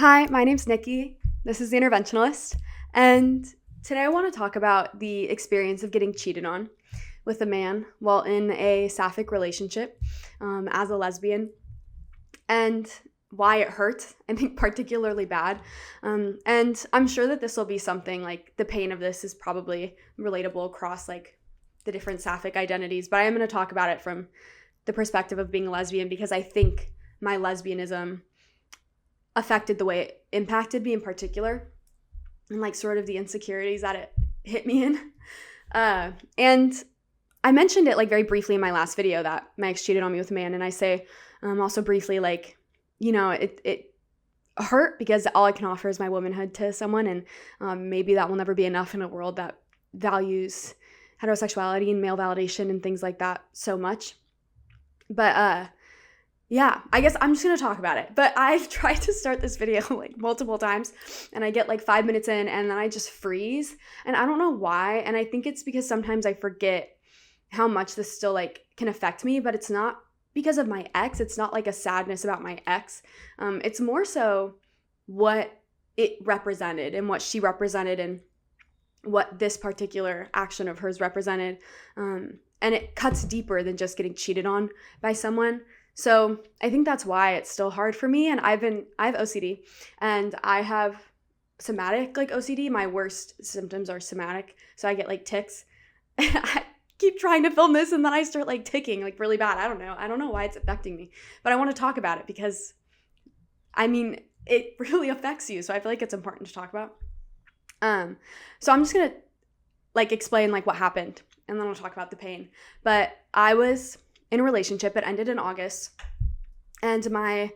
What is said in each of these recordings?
Hi, my name's Niki. This is the Interventionalist, and today I want to talk about the experience of getting cheated on with a man while in a sapphic relationship as a lesbian, and why it hurt. I think particularly bad, and I'm sure that this will be something like the pain of this is probably relatable across like the different sapphic identities. But I am going to talk about it from the perspective of being a lesbian because I think my lesbianism affected the way it impacted me in particular and like sort of the insecurities that it hit me in. And I mentioned it like very briefly in my last video that my ex cheated on me with a man. And I say also briefly like, it hurt because all I can offer is my womanhood to someone. And maybe that will never be enough in a world that values heterosexuality and male validation and things like that so much. But yeah, I guess I'm just going to talk about it. But I've tried to start this video like multiple times and I get like 5 minutes in and then I just freeze. And I don't know why. And I think it's because sometimes I forget how much this still like can affect me, but it's not because of my ex. It's not like a sadness about my ex. It's more so what it represented and what she represented and what this particular action of hers represented. And it cuts deeper than just getting cheated on by someone. So I think that's why it's still hard for me. And I have OCD and I have somatic like OCD. My worst symptoms are somatic. So I get like tics. I keep trying to film this and then I start like ticking like really bad. I don't know why it's affecting me, but I want to talk about it because I mean, it really affects you. So I feel like it's important to talk about. So I'm just going to like explain like what happened and then I'll talk about the pain. But I was in a relationship. It ended in August, and my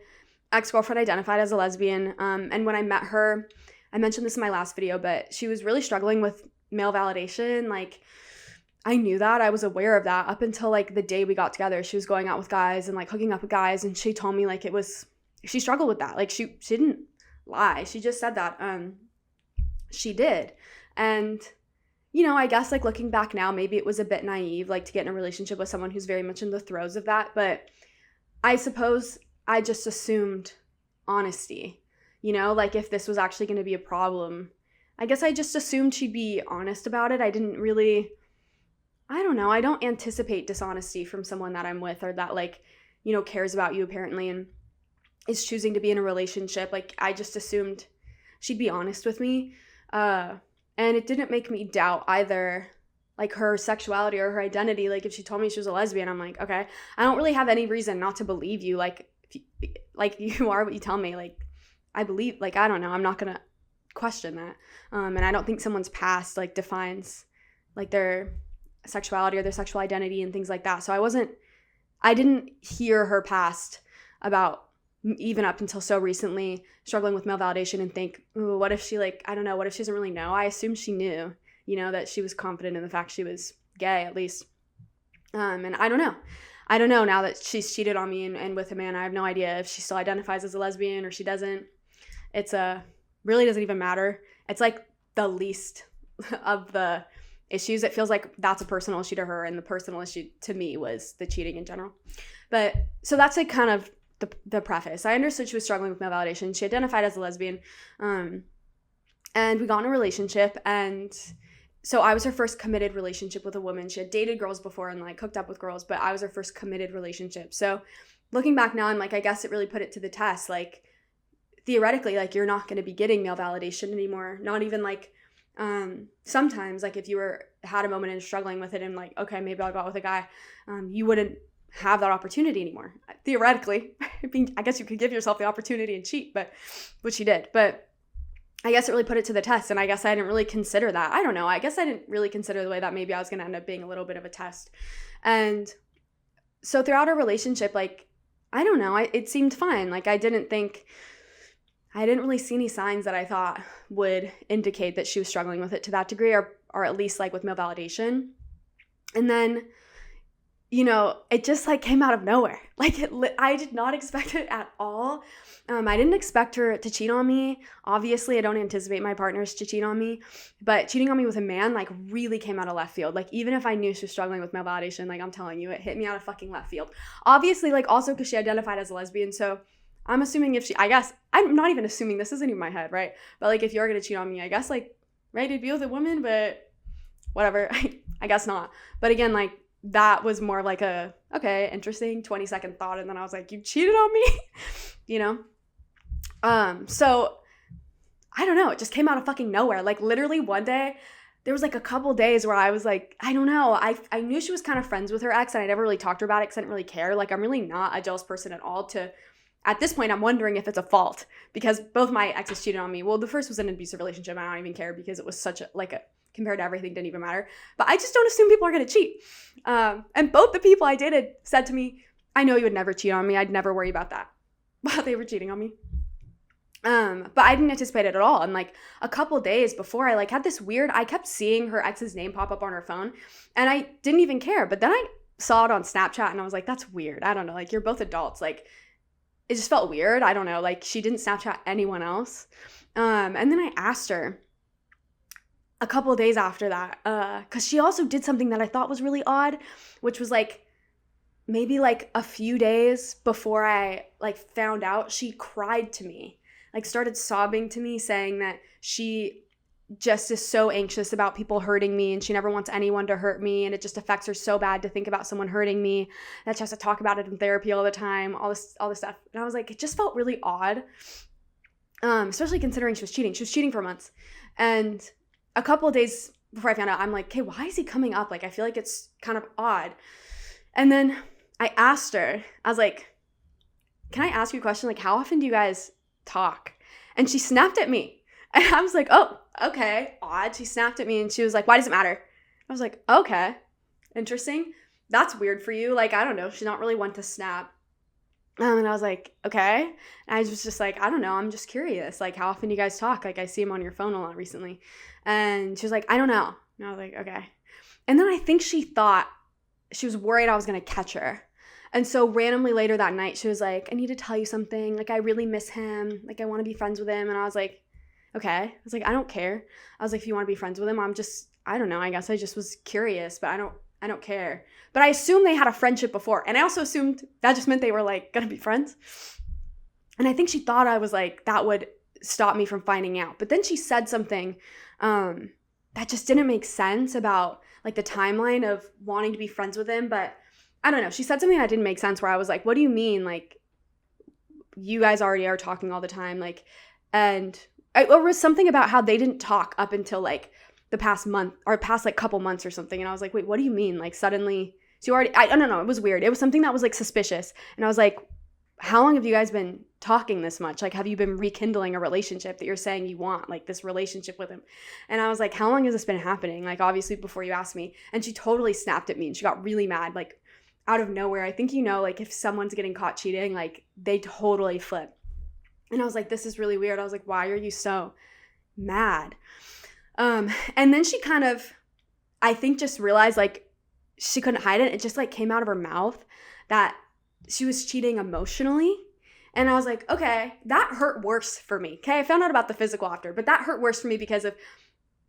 ex-girlfriend identified as a lesbian. And when I met her, I mentioned this in my last video, but she was really struggling with male validation. Like, I knew that. I was aware of that up until like the day we got together. She was going out with guys and like hooking up with guys, and she told me like she struggled with that. Like she didn't lie. She just said that she did. And I guess like looking back now, maybe it was a bit naive, like to get in a relationship with someone who's very much in the throes of that. But I suppose I just assumed honesty, like if this was actually going to be a problem, I guess I just assumed she'd be honest about it. I didn't really, I don't know. I don't anticipate dishonesty from someone that I'm with or that like, cares about you apparently and is choosing to be in a relationship. Like I just assumed she'd be honest with me. And it didn't make me doubt either like her sexuality or her identity. Like if she told me she was a lesbian, I'm like, okay, I don't really have any reason not to believe you. Like, you are what you tell me. Like I believe, like, I don't know. I'm not going to question that. And I don't think someone's past like defines like their sexuality or their sexual identity and things like that. So I didn't hear her past about even up until so recently struggling with male validation and think, ooh, what if she like, I don't know, what if she doesn't really know? I assumed she knew, that she was confident in the fact she was gay at least. And I don't know now that she's cheated on me and with a man. I have no idea if she still identifies as a lesbian or she doesn't. It's really doesn't even matter. It's like the least of the issues. It feels like that's a personal issue to her, and the personal issue to me was the cheating in general. But so that's like kind of the preface. I understood she was struggling with male validation. She identified as a lesbian. And we got in a relationship. And so I was her first committed relationship with a woman. She had dated girls before and like hooked up with girls, but I was her first committed relationship. So looking back now, I'm like, I guess it really put it to the test. Like theoretically, like you're not going to be getting male validation anymore. Not even like sometimes like if you had a moment and struggling with it and like, okay, maybe I'll go out with a guy, you wouldn't have that opportunity anymore. Theoretically, I guess you could give yourself the opportunity and cheat, but which she did. But I guess it really put it to the test, and I guess I didn't really consider that. I don't know. I guess I didn't really consider the way that maybe I was going to end up being a little bit of a test. And so throughout our relationship, like, I don't know, it seemed fine. Like I didn't really see any signs that I thought would indicate that she was struggling with it to that degree, or at least like with male validation. And then it just like came out of nowhere. Like I did not expect it at all. I didn't expect her to cheat on me. Obviously, I don't anticipate my partners to cheat on me, but cheating on me with a man like really came out of left field. Like even if I knew she was struggling with male validation, like I'm telling you, it hit me out of fucking left field. Obviously, like also because she identified as a lesbian, so I'm assuming if she, I guess, I'm not even assuming, this isn't in my head, right? But like, if you're going to cheat on me, I guess like, ready to be with a woman, but whatever, I guess not. But again, like, that was more like a, okay, interesting 20-second thought. And then I was like, you cheated on me, you know? So I don't know. It just came out of fucking nowhere. Like literally one day, there was like a couple days where I was like, I don't know. I knew she was kind of friends with her ex and I never really talked to her about it because I didn't really care. Like I'm really not a jealous person at all at this point, I'm wondering if it's a fault because both my exes cheated on me. Well, the first was an abusive relationship. And I don't even care because it was such a, compared to everything, didn't even matter. But I just don't assume people are going to cheat. And both the people I dated said to me, I know you would never cheat on me. I'd never worry about that. But they were cheating on me. But I didn't anticipate it at all. And like a couple days before I had this weird, I kept seeing her ex's name pop up on her phone and I didn't even care. But then I saw it on Snapchat and I was like, that's weird. I don't know. Like you're both adults. Like it just felt weird. I don't know. Like she didn't Snapchat anyone else. And then I asked her a couple of days after that, cause she also did something that I thought was really odd, which was like, maybe like a few days before I found out, she cried to me, started sobbing to me saying that she just is so anxious about people hurting me and she never wants anyone to hurt me and it just affects her so bad to think about someone hurting me, that she has to talk about it in therapy all the time, all this stuff. And I was like, it just felt really odd, especially considering she was cheating. She was cheating for months. And a couple of days before I found out, I'm like, okay, why is he coming up? I feel like it's kind of odd. And then I asked her, I was like, can I ask you a question? How often do you guys talk? And she snapped at me. And I was like, oh, okay, odd. She snapped at me and she was like, why does it matter? I was like, okay, interesting. That's weird for you. I don't know. She's not really one to snap. And I was like, okay. And I was just like, I don't know. I'm just curious. How often do you guys talk? I see him on your phone a lot recently. And she was like, I don't know. And I was like, okay. And then I think she thought, she was worried I was going to catch her. And so randomly later that night, she was like, I need to tell you something. I really miss him. I want to be friends with him. And I was like, okay. I was like, I don't care. I was like, if you want to be friends with him, I don't know. I guess I just was curious, but I don't care. But I assumed they had a friendship before. And I also assumed that just meant they were going to be friends. And I think she thought I was that would stop me from finding out. But then she said something that just didn't make sense about the timeline of wanting to be friends with him. But I don't know. She said something that didn't make sense where I was like, what do you mean? You guys already are talking all the time. And it was something about how they didn't talk up until the past month or past couple months or something. And I was like, wait, what do you mean? Suddenly, so you already, I don't know. It was weird. It was something that was suspicious. And I was like, how long have you guys been talking this much? Have you been rekindling a relationship that you're saying you want, this relationship with him? And I was like, how long has this been happening? Obviously before you asked me. And she totally snapped at me and she got really mad, out of nowhere. I think, if someone's getting caught cheating, they totally flip. And I was like, this is really weird. I was like, why are you so mad? And then she kind of, I think, just realized she couldn't hide it. It just came out of her mouth that she was cheating emotionally. And I was like, okay, that hurt worse for me. Okay, I found out about the physical after, but that hurt worse for me because of,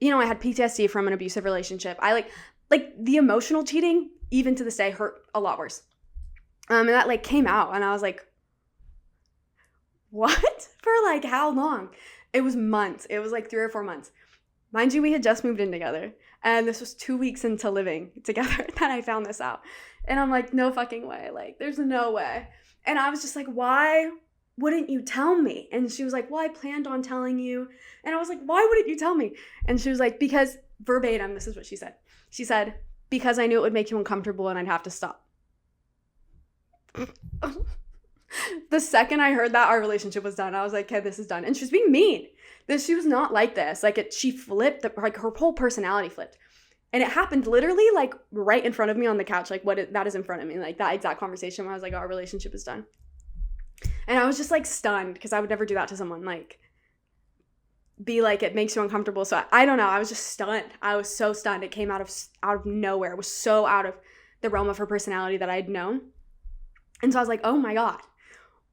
I had PTSD from an abusive relationship. I the emotional cheating, even to this day, hurt a lot worse. And that came out and I was like, what? For how long? It was months. It was 3 or 4 months. Mind you, we had just moved in together. And this was 2 weeks into living together that I found this out. And I'm like, no fucking way. There's no way. And I was just like, why wouldn't you tell me? And she was like, well, I planned on telling you. And I was like, why wouldn't you tell me? And she was like, because verbatim, this is what she said. She said, because I knew it would make you uncomfortable and I'd have to stop. The second I heard that, our relationship was done. I was like, okay, this is done. And she was being mean. She was not like this. She flipped, her whole personality flipped. And it happened literally right in front of me on the couch. That is in front of me. That exact conversation where I was like, our relationship is done. And I was just stunned because I would never do that to someone. Be it makes you uncomfortable. So I don't know. I was just stunned. I was so stunned. It came out of nowhere. It was so out of the realm of her personality that I'd known. And so I was like, oh my God,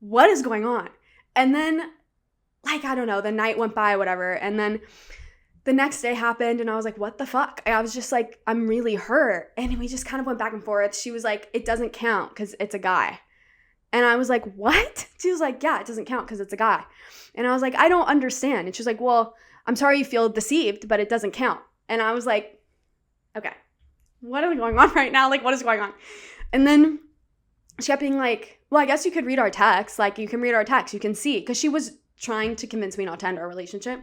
what is going on? And then I don't know, the night went by, whatever. And then the next day happened and I was like, what the fuck? I was just I'm really hurt. And we just kind of went back and forth. She was like, it doesn't count because it's a guy. And I was like, what? She was like, yeah, it doesn't count because it's a guy. And I was like, I don't understand. And she was like, well, I'm sorry you feel deceived, but it doesn't count. And I was like, okay, what is going on right now? Like, what is going on? And then she kept being like, well, I guess you could read our text. Like, you can read our text. You can see. Because she was trying to convince me not to end our relationship.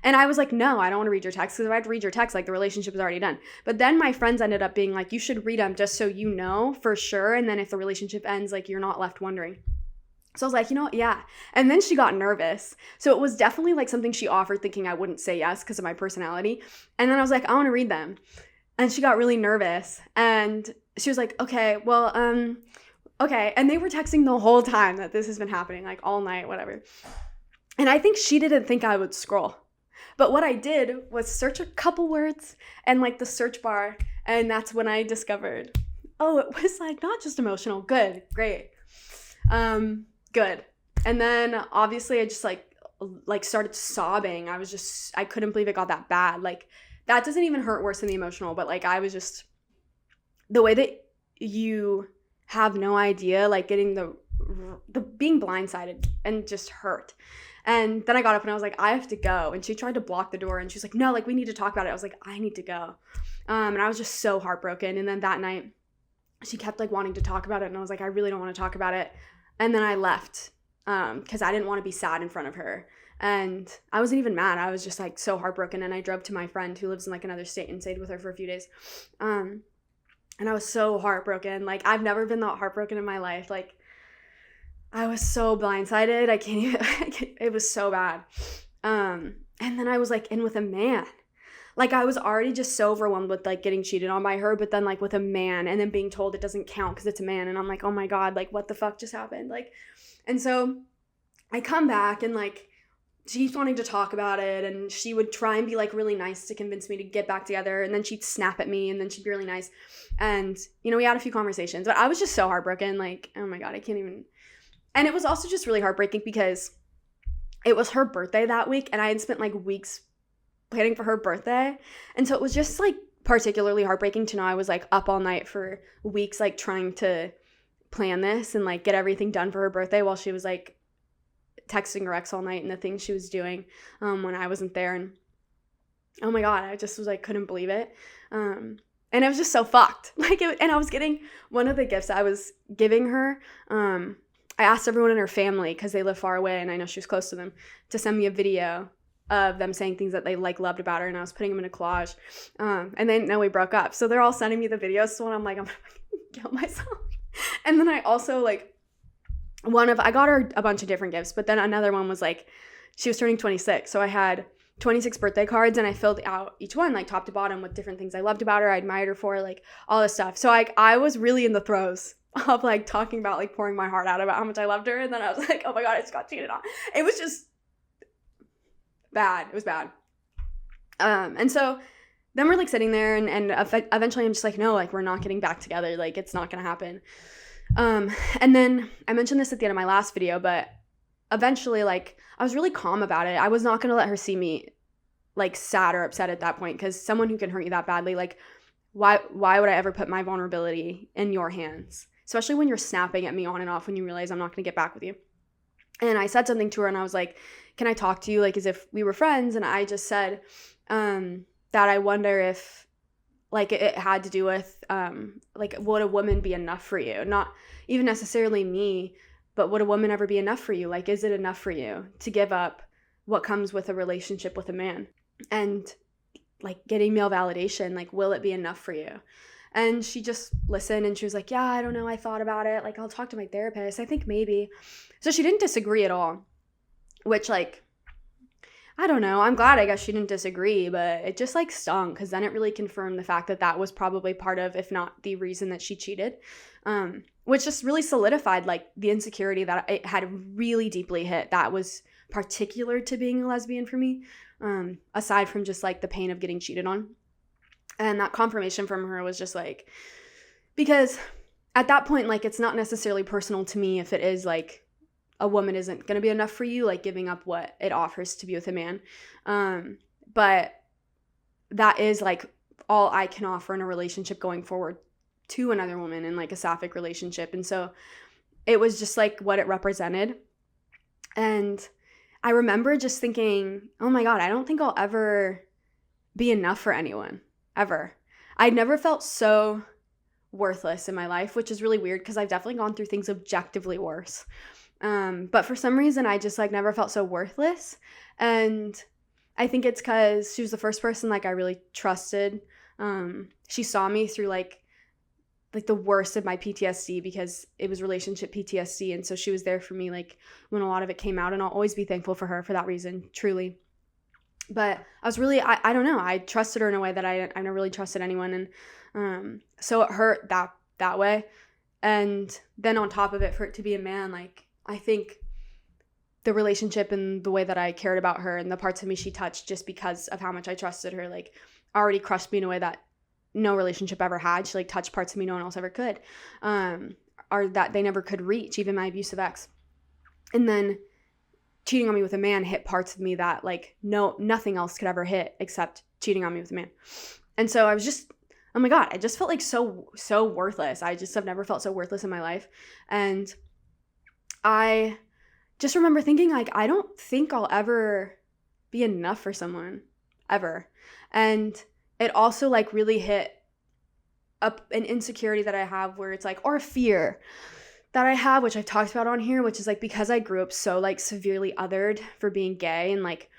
And I was like, no, I don't want to read your text. Because if I had to read your text, like, the relationship is already done. But then my friends ended up being like, you should read them just so you know for sure. And then if the relationship ends, like, you're not left wondering. So I was like, you know what? Yeah. And then she got nervous. So it was definitely like something she offered thinking I wouldn't say yes because of my personality. And then I was like, I want to read them. And she got really nervous. And she was like, okay, well, okay. And they were texting the whole time that this has been happening, like all night, whatever. And I think she didn't think I would scroll. But what I did was search a couple words and like the search bar. And that's when I discovered, oh, it was like not just emotional. Good, great. Good. And then obviously I just like started sobbing. I couldn't believe it got that bad. Like that doesn't even hurt worse than the emotional, but like I was just, the way that you have no idea, like getting the being blindsided and just hurt. And then I got up and I was like, I have to go. And she tried to block the door and she's like, no, like we need to talk about it. I was like, I need to go. And I was just so heartbroken. And then that night she kept like wanting to talk about it. And I was like, I really don't want to talk about it. And then I left because I didn't want to be sad in front of her. And I wasn't even mad. I was just like so heartbroken. And I drove to my friend who lives in like another state and stayed with her for a few days. And I was so heartbroken. Like I've never been that heartbroken in my life. Like I was so blindsided. I can't even, it was so bad. And then I was like in with a man. Like I was already just so overwhelmed with like getting cheated on by her, but then like with a man and then being told it doesn't count because it's a man. And I'm like, oh my God, like what the fuck just happened? Like, and so I come back and like she keeps wanting to talk about it and she would try and be like really nice to convince me to get back together. And then she'd snap at me and then she'd be really nice. And, you know, we had a few conversations, but I was just so heartbroken. Like, oh my God, I can't even. And it was also just really heartbreaking because it was her birthday that week and I had spent like weeks planning for her birthday. And so it was just like particularly heartbreaking to know I was like up all night for weeks like trying to plan this and like get everything done for her birthday while she was like texting her ex all night and the things she was doing when I wasn't there. And oh my God, I just was like couldn't believe it. And it was just so fucked. And I was getting one of the gifts I was giving her. I asked everyone in her family because they live far away and I know she was close to them to send me a video of them saying things that they like loved about her, and I was putting them in a collage. And then we broke up. So they're all sending me the videos. So when I'm like, I'm gonna kill myself. And then I also like I got her a bunch of different gifts, but then another one was like she was turning 26. So I had 26 birthday cards and I filled out each one like top to bottom with different things I loved about her, I admired her for, like all this stuff. So like I was really in the throes of like talking about like pouring my heart out about how much I loved her, and then I was like, oh my God, I just got cheated on. It was just bad. It was bad. And so then we're like sitting there and eventually I'm just like, no, like we're not getting back together. Like it's not going to happen. And then I mentioned this at the end of my last video, but eventually like I was really calm about it. I was not going to let her see me like sad or upset at that point, because someone who can hurt you that badly, like why would I ever put my vulnerability in your hands? Especially when you're snapping at me on and off when you realize I'm not going to get back with you. And I said something to her and I was like, can I talk to you like as if we were friends? And I just said that I wonder if like it had to do with like would a woman be enough for you? Not even necessarily me, but would a woman ever be enough for you? Like, is it enough for you to give up what comes with a relationship with a man? And like getting male validation, like will it be enough for you? And she just listened and she was like, yeah, I don't know. I thought about it. Like, I'll talk to my therapist. I think maybe. So she didn't disagree at all, which like, I don't know. I'm glad I guess she didn't disagree, but it just like stung because then it really confirmed the fact that that was probably part of, if not the reason that she cheated, which just really solidified like the insecurity that it had really deeply hit. That was particular to being a lesbian for me, aside from just like the pain of getting cheated on. And that confirmation from her was just like, because at that point, like, it's not necessarily personal to me if it is like a woman isn't going to be enough for you, like giving up what it offers to be with a man. But that is like all I can offer in a relationship going forward to another woman in like a sapphic relationship. And so it was just like what it represented. And I remember just thinking, oh my God, I don't think I'll ever be enough for anyone, ever. I never felt so worthless in my life, which is really weird because I've definitely gone through things objectively worse. But for some reason, I just like never felt so worthless. And I think it's because she was the first person like I really trusted. She saw me through like the worst of my PTSD, because it was relationship PTSD. And so she was there for me like when a lot of it came out, and I'll always be thankful for her for that reason, truly. But I was really, I don't know, I trusted her in a way that I never really trusted anyone. And so it hurt that way. And then on top of it, for it to be a man, like I think the relationship and the way that I cared about her and the parts of me she touched just because of how much I trusted her, like already crushed me in a way that no relationship ever had. She like touched parts of me no one else ever could, or that they never could reach, even my abusive ex. And then cheating on me with a man hit parts of me that like nothing else could ever hit except cheating on me with a man. And so I was just, oh my God, I just felt like so worthless. I just have never felt so worthless in my life. And I just remember thinking like, I don't think I'll ever be enough for someone, ever. And it also like really hit up an insecurity that I have, where it's like, or a fear that I have, which I've talked about on here, which is like, because I grew up so like severely othered for being gay and like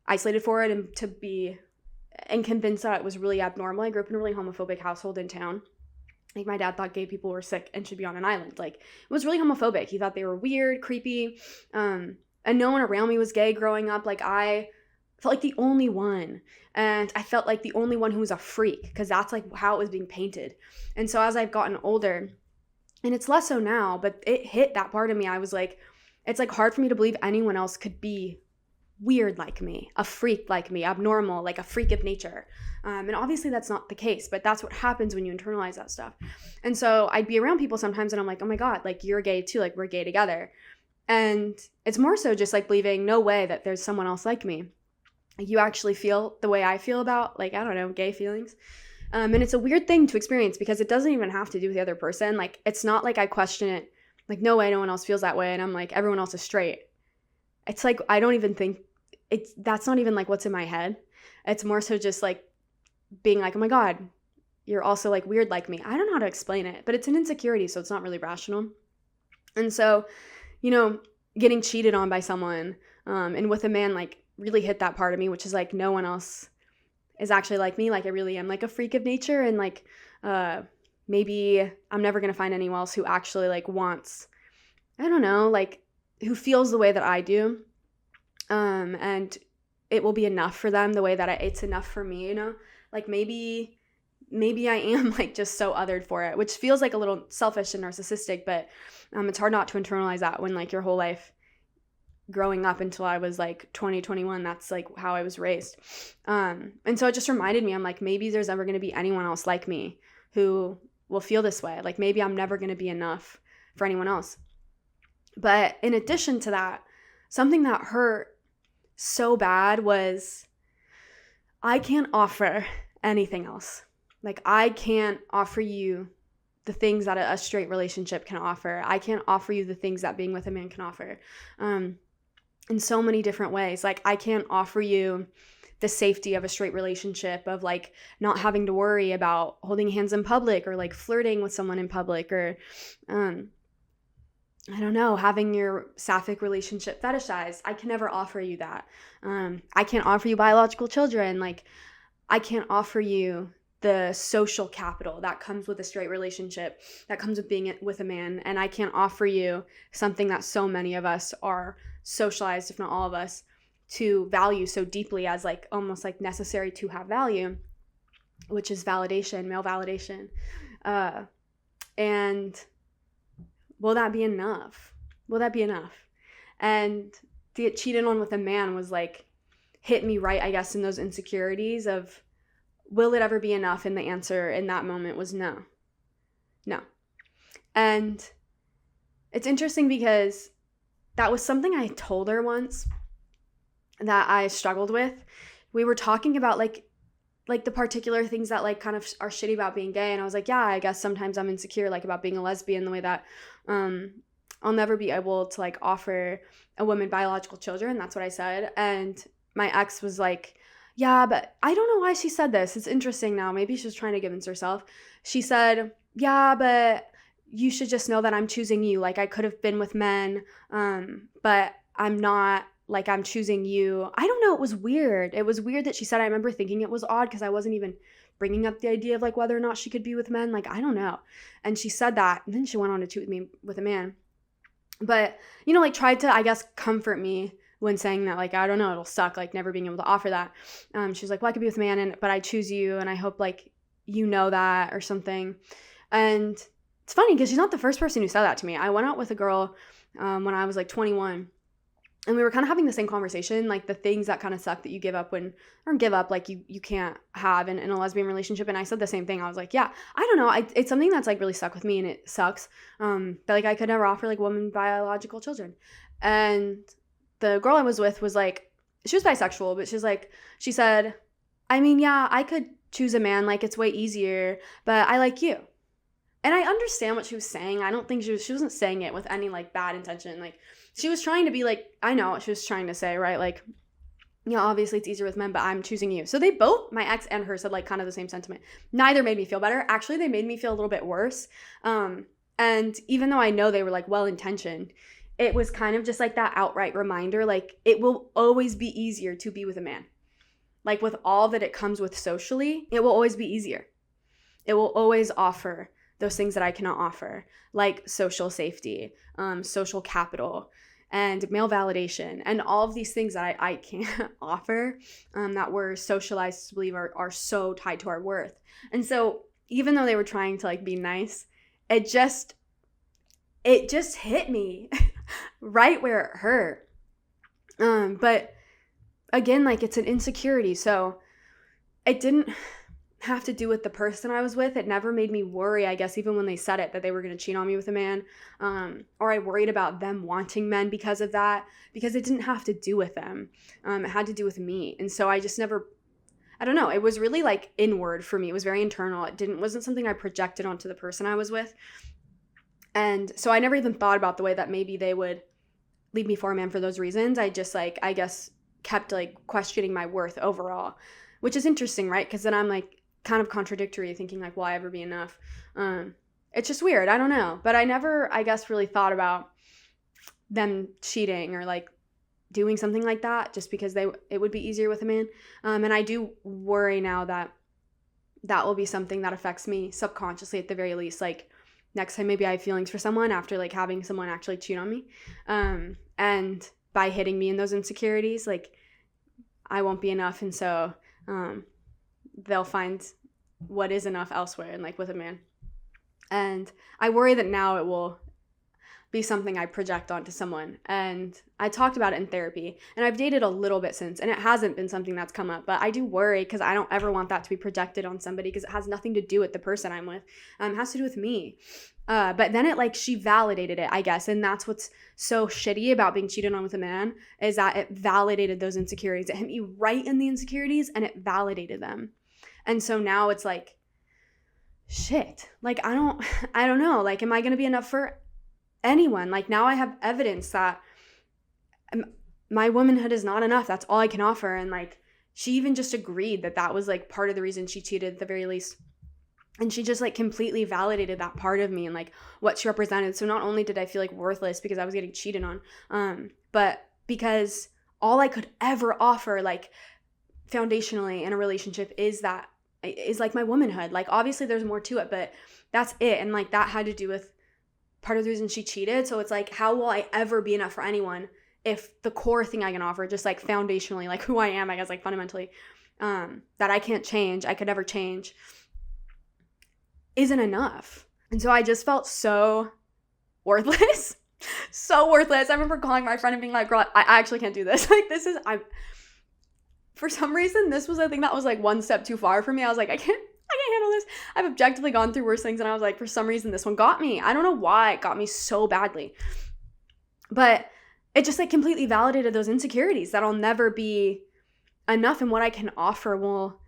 isolated for it, and convinced that it was really abnormal. I grew up in a really homophobic household in town. Like my dad thought gay people were sick and should be on an island. Like it was really homophobic. He thought they were weird, creepy. And no one around me was gay growing up. Like I felt like the only one. And I felt like the only one who was a freak, because that's like how it was being painted. And so as I've gotten older, and it's less so now, but it hit that part of me. I was like, it's like hard for me to believe anyone else could be weird like me, a freak like me, abnormal, like a freak of nature. And obviously that's not the case, but that's what happens when you internalize that stuff. And so I'd be around people sometimes and I'm like, oh my God, like you're gay too, like we're gay together. And it's more so just like believing no way that there's someone else like me. Like you actually feel the way I feel about, like, I don't know, gay feelings. And it's a weird thing to experience because it doesn't even have to do with the other person. Like, it's not like I question it, like, no way, no one else feels that way. And I'm like, everyone else is straight. It's like, I don't even think that's not even like what's in my head. It's more so just like being like, oh my God, you're also like weird like me. I don't know how to explain it, but it's an insecurity. So it's not really rational. And so, you know, getting cheated on by someone, and with a man, like really hit that part of me, which is like, no one else is actually like me. Like I really am like a freak of nature. And like, maybe I'm never going to find anyone else who actually like wants, I don't know, like who feels the way that I do. And it will be enough for them the way that it's enough for me, you know, like maybe I am like just so othered for it, which feels like a little selfish and narcissistic, but, it's hard not to internalize that when like your whole life growing up until I was like 20, 21, that's like how I was raised. And so it just reminded me, I'm like, maybe there's never going to be anyone else like me who will feel this way. Like maybe I'm never going to be enough for anyone else. But in addition to that, something that hurt so bad was I can't offer anything else. Like I can't offer you the things that a straight relationship can offer. I can't offer you the things that being with a man can offer. In so many different ways. Like I can't offer you the safety of a straight relationship, of like not having to worry about holding hands in public or like flirting with someone in public, or I don't know, having your sapphic relationship fetishized. I can never offer you that. I can't offer you biological children. Like I can't offer you the social capital that comes with a straight relationship, that comes with being with a man. And I can't offer you something that so many of us are socialized, if not all of us, to value so deeply as like almost like necessary to have value, which is validation, male validation. And will that be enough? Will that be enough? And to get cheated on with a man was like, hit me right, I guess, in those insecurities of, will it ever be enough? And the answer in that moment was no. No. And it's interesting because that was something I told her once that I struggled with. We were talking about like the particular things that like kind of are shitty about being gay. And I was like, yeah, I guess sometimes I'm insecure, like about being a lesbian, the way that I'll never be able to like offer a woman biological children. That's what I said. And my ex was like, yeah, but I don't know why she said this. It's interesting now. Maybe she was trying to convince herself. She said, yeah, but you should just know that I'm choosing you. Like I could have been with men, but I'm not. Like I'm choosing you. I don't know. It was weird. It was weird that she said. I remember thinking it was odd because I wasn't even bringing up the idea of like whether or not she could be with men. Like I don't know. And she said that, and then she went on to cheat with me with a man. But like tried to, I guess, comfort me when saying that, like, I don't know, it'll suck, like never being able to offer that. She was like, well, I could be with a man, but I choose you, and I hope like you know that or something. And it's funny because she's not the first person who said that to me. I went out with a girl when I was like 21. And we were kind of having the same conversation, like the things that kind of suck that you give up like you can't have in a lesbian relationship. And I said the same thing. I was like, yeah, I don't know. It's something that's like really stuck with me and it sucks. But like I could never offer like women biological children. And the girl I was with was like, she was bisexual, but she said, I mean, yeah, I could choose a man. Like it's way easier, but I like you. And I understand what she was saying. I don't think she wasn't saying it with any like bad intention. Like she was trying to be like, I know what she was trying to say, right? Like, yeah, obviously it's easier with men, but I'm choosing you. So they both, my ex and her, said like kind of the same sentiment. Neither made me feel better. Actually, they made me feel a little bit worse. And even though I know they were like well-intentioned, it was kind of just like that outright reminder, like it will always be easier to be with a man. Like with all that it comes with socially, it will always be easier. It will always offer those things that I cannot offer, like social safety, social capital, and male validation, and all of these things that I can't offer, that we're socialized to believe are so tied to our worth. And so even though they were trying to like be nice, it just hit me right where it hurt. But again, like it's an insecurity, so it didn't have to do with the person I was with. It never made me worry, I guess, even when they said it, that they were going to cheat on me with a man, or I worried about them wanting men because of that, because it didn't have to do with them. It had to do with me. And so I just never, I don't know, it was really like inward for me. It was very internal. Wasn't something I projected onto the person I was with. And so I never even thought about the way that maybe they would leave me for a man for those reasons. I just like, I guess, kept like questioning my worth overall, which is interesting, right? Because then I'm like, kind of contradictory, thinking like, will I ever be enough? It's just weird. I don't know. But I never, I guess, really thought about them cheating or like doing something like that just because it would be easier with a man. And I do worry now that will be something that affects me subconsciously at the very least. Like next time maybe I have feelings for someone after like having someone actually cheat on me. And by hitting me in those insecurities, like I won't be enough. And so they'll find what is enough elsewhere and like with a man. And I worry that now it will be something I project onto someone. And I talked about it in therapy, and I've dated a little bit since, and it hasn't been something that's come up, but I do worry because I don't ever want that to be projected on somebody because it has nothing to do with the person I'm with. It has to do with me. But then it like, she validated it, I guess. And that's what's so shitty about being cheated on with a man, is that it validated those insecurities. It hit me right in the insecurities and it validated them. And so now it's like, shit, like, I don't know. Like, am I going to be enough for anyone? Like, now I have evidence that my womanhood is not enough. That's all I can offer. And like, she even just agreed that was like part of the reason she cheated at the very least. And she just like completely validated that part of me and like what she represented. So not only did I feel like worthless because I was getting cheated on, but because all I could ever offer like foundationally in a relationship is like my womanhood. Like obviously there's more to it, but that's it. And like that had to do with part of the reason she cheated. So it's like, how will I ever be enough for anyone if the core thing I can offer, just like foundationally, like who I am, I guess, like fundamentally, that I can't change, I could never change, isn't enough. And so I just felt so worthless. So worthless. I remember calling my friend and being like, girl, I actually can't do this. Like for some reason, this was a thing that was like one step too far for me. I was like, I can't handle this. I've objectively gone through worse things. And I was like, for some reason, this one got me. I don't know why it got me so badly. But it just like completely validated those insecurities that I'll never be enough and what I can offer will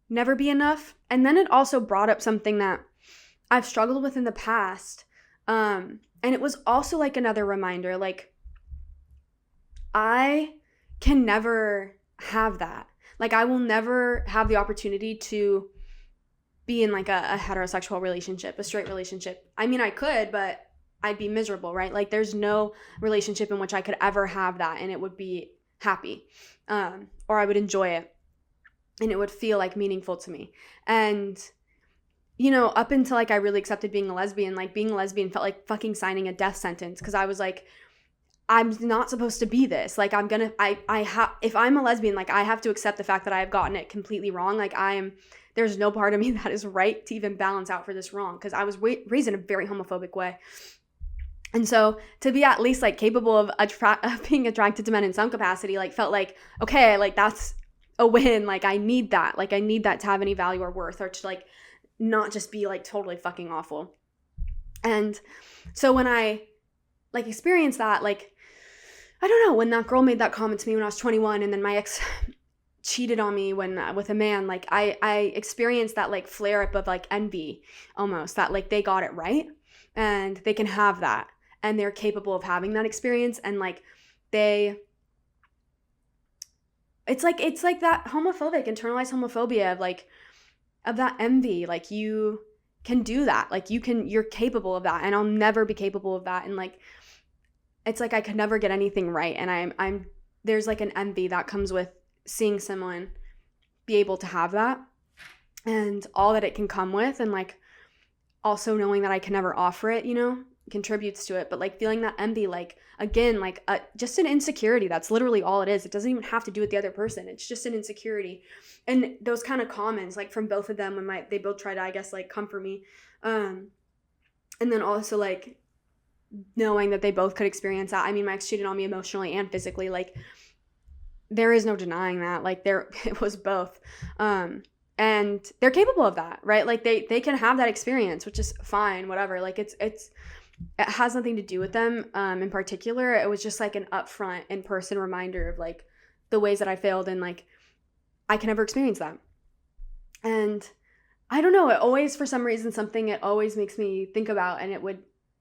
never be enough. And then it also brought up something that I've struggled with in the past, And it was also like another reminder, like, I can never have that. Like, I will never have the opportunity to be in like a heterosexual relationship, a straight relationship. I mean, I could, but I'd be miserable, right? Like, there's no relationship in which I could ever have that and it would be happy, or I would enjoy it and it would feel like meaningful to me. And up until like I really accepted being a lesbian, like being a lesbian felt like fucking signing a death sentence, because I was like, I'm not supposed to be this. Like, if I'm a lesbian, like, I have to accept the fact that I've gotten it completely wrong. Like, there's no part of me that is right to even balance out for this wrong, because I was raised in a very homophobic way. And so to be at least like capable of being attracted to men in some capacity, like, felt like, okay, like, that's a win. Like, I need that. Like, I need that to have any value or worth, or to like not just be like totally fucking awful. And so when I like experienced that, like, I don't know, when that girl made that comment to me when I was 21, and then my ex cheated on me with a man, like, I experienced that like flare up of like envy, almost, that like they got it right and they can have that and they're capable of having that experience, and like it's like that homophobic, internalized homophobia of that envy. Like, you can do that, like, you're capable of that, and I'll never be capable of that. And like, it's like I could never get anything right, and I'm there's like an envy that comes with seeing someone be able to have that and all that it can come with, and like also knowing that I can never offer it, contributes to it. But like feeling that envy, like, again, like just an insecurity. That's literally all it is. It doesn't even have to do with the other person. It's just an insecurity. And those kind of comments, like, from both of them, when they both try to, I guess, like, comfort me, and then also like knowing that they both could experience that. I mean, my ex cheated on me emotionally and physically. Like, there is no denying that. Like, it was both. And they're capable of that, right? Like, they can have that experience, which is fine, whatever. Like, it has nothing to do with them in particular. It was just like an upfront, in-person reminder of like the ways that I failed, and like I can never experience that. And I don't know, it always, for some reason, something it always makes me think about, and it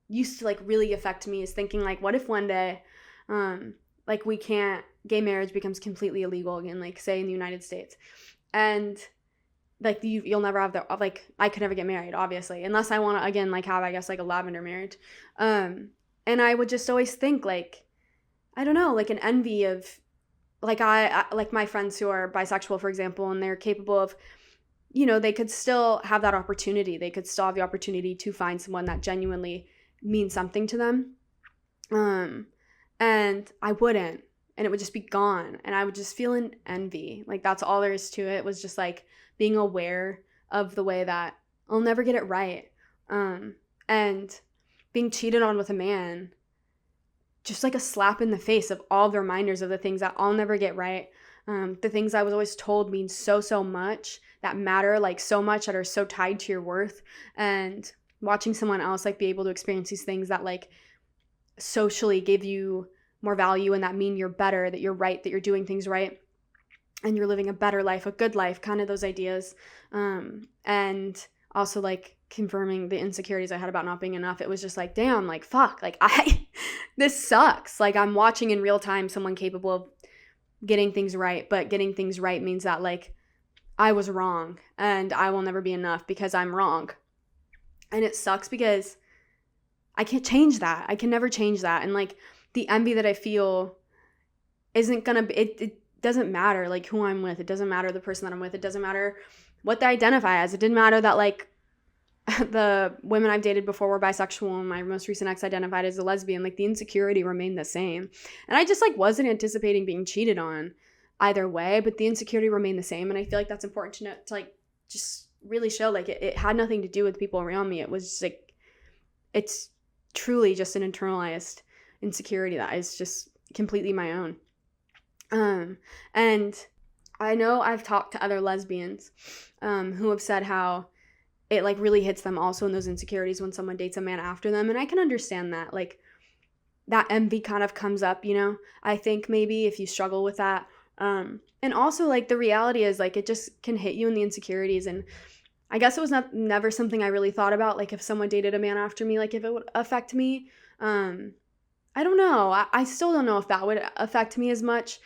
used to like really affect me, is thinking like, what if one day like gay marriage becomes completely illegal again, like, say in the United States, and like you'll never have like, I could never get married, obviously, unless I want to, again, like, have, I guess, like a lavender marriage, and I would just always think, like, I don't know, like an envy of like, I like my friends who are bisexual, for example, and they're capable of, they could still have that opportunity. They could still have the opportunity to find someone that genuinely means something to them. And I wouldn't, and it would just be gone, and I would just feel an envy. Like, that's all there is to it. It was just like being aware of the way that I'll never get it right. And being cheated on with a man, just like a slap in the face of all the reminders of the things that I'll never get right. The things I was always told mean so much, that matter like so much, that are so tied to your worth. And watching someone else like be able to experience these things that like socially give you more value, and that mean you're better, that you're right, that you're doing things right, and you're living a better life, a good life, kind of those ideas. And also like confirming the insecurities I had about not being enough. It was just like, damn, like, fuck, like, this sucks. Like, I'm watching in real time someone capable of getting things right, but getting things right means that like I was wrong, and I will never be enough because I'm wrong. And it sucks because I can't change that. I can never change that. And like the envy that I feel isn't gonna be, it doesn't matter like who I'm with. It doesn't matter the person that I'm with. It doesn't matter what they identify as. It didn't matter that like the women I've dated before were bisexual, and my most recent ex identified as a lesbian. Like, the insecurity remained the same. And I just like wasn't anticipating being cheated on either way, but the insecurity remained the same. And I feel like that's important to know, to like just really show like it had nothing to do with people around me. It was just like, it's truly just an internalized insecurity that is just completely my own. And I know I've talked to other lesbians who have said how it like really hits them also in those insecurities when someone dates a man after them. And I can understand that, like, that envy kind of comes up, I think maybe if you struggle with that. And also like the reality is like it just can hit you in the insecurities. And I guess it was never something I really thought about, like if someone dated a man after me, like if it would affect me. I don't know. I still don't know if that would affect me as much